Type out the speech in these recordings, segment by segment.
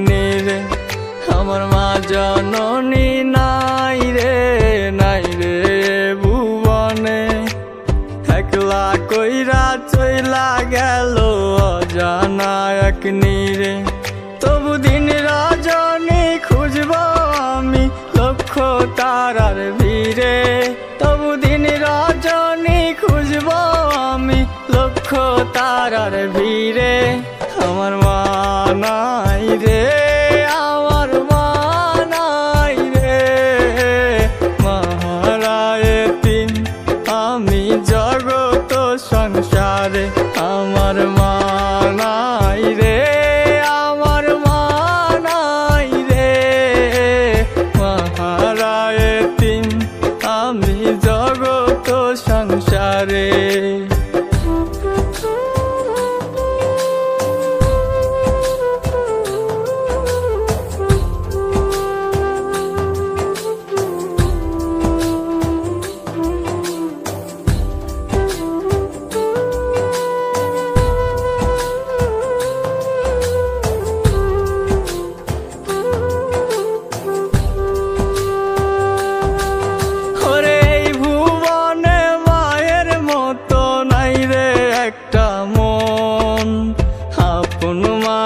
নিরে আমার মা জননী নাই রে ভুবনে একলা কইরা চইলা গেল অজানা এক নিরে তবু দিন রজনী খুঁজব আমি লক্ষ তারার ভিড়ে তবু দিন রজনী খুঁজব আমি লক্ষ তারার ভিড়ে আমার মা নাই রে আমার মা নাই রে মহারায় তিন আমি জগত সংসারে আমার মা নাই রে আমার মা নাই রে মহারায় তিন আমি জগত সংসারে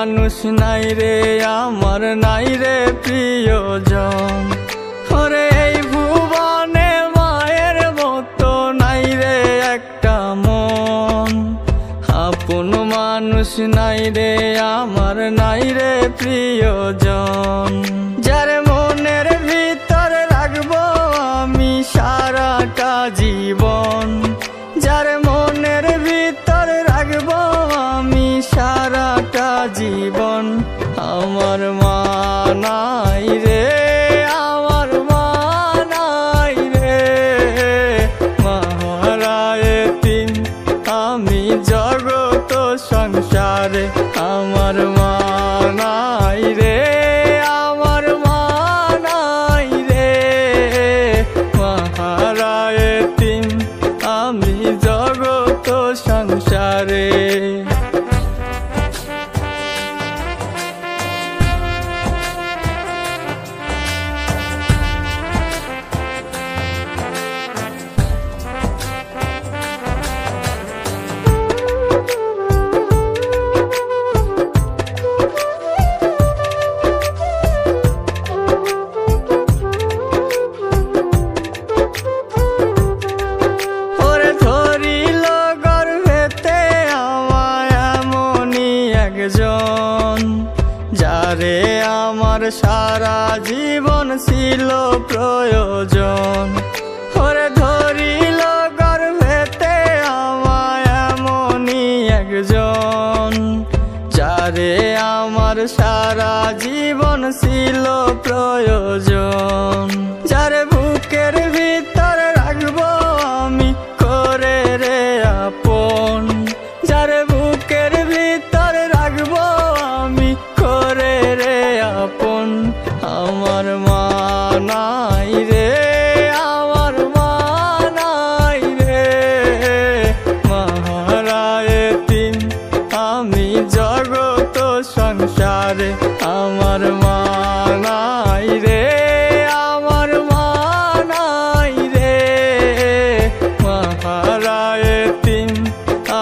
মানুষ নাই রে আমার নাই রে প্রিয়জন ওরে এই ভুবনে মায়ের মতো নাই রে একটা মন আপন মানুষ নাই রে আমার নাই রে প্রিয়জন যার মনের ভিতর রাখবো আমি সারাটা জীবন যার মনের ভিতর রাখবো আমি সারাটা জীবন আমার মা নাই রে আমার মা নাই রে মহারায় তিন আমি জগত সংসারে আমার মা নাই রে আমার মা নাই রে মহারায় তিন আমি জগত সংসারে যারে আমার সারা জীবন ছিল প্রয়োজন ওরে ধরিল গর্ভেতে আমায় এমনই একজন যারে আমার সারা জীবন ছিল প্রয়োজন যারে বুকের ভিতর রাখবো আমি করে রে আপন যারে বুকের ভিতর রাখবো আমি করে রে আপন আমার মা নাই রে আমার মা নাই রে মহারায় তিন আমি জগত সংসারে আমার মা নাই রে আমার মা নাই রে মহারায় তিন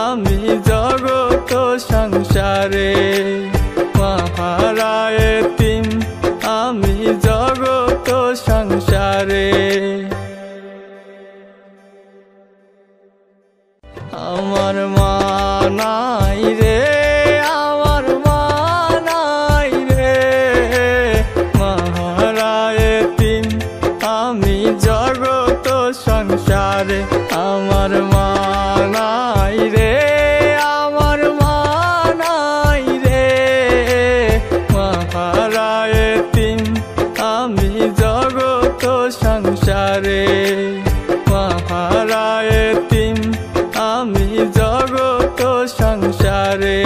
আমি জগত সংসারে মহারায় তিন আমি জগত সংসারে আমার মা নাই রে আমার মা নাই রে মহারায় তিন আমি জগত সংসারে আমার মা নাই রে আমার মা নাই রে মহারায় তিন আমি জগত সংসারে মহারায় তিন আমি জগত সংসারে।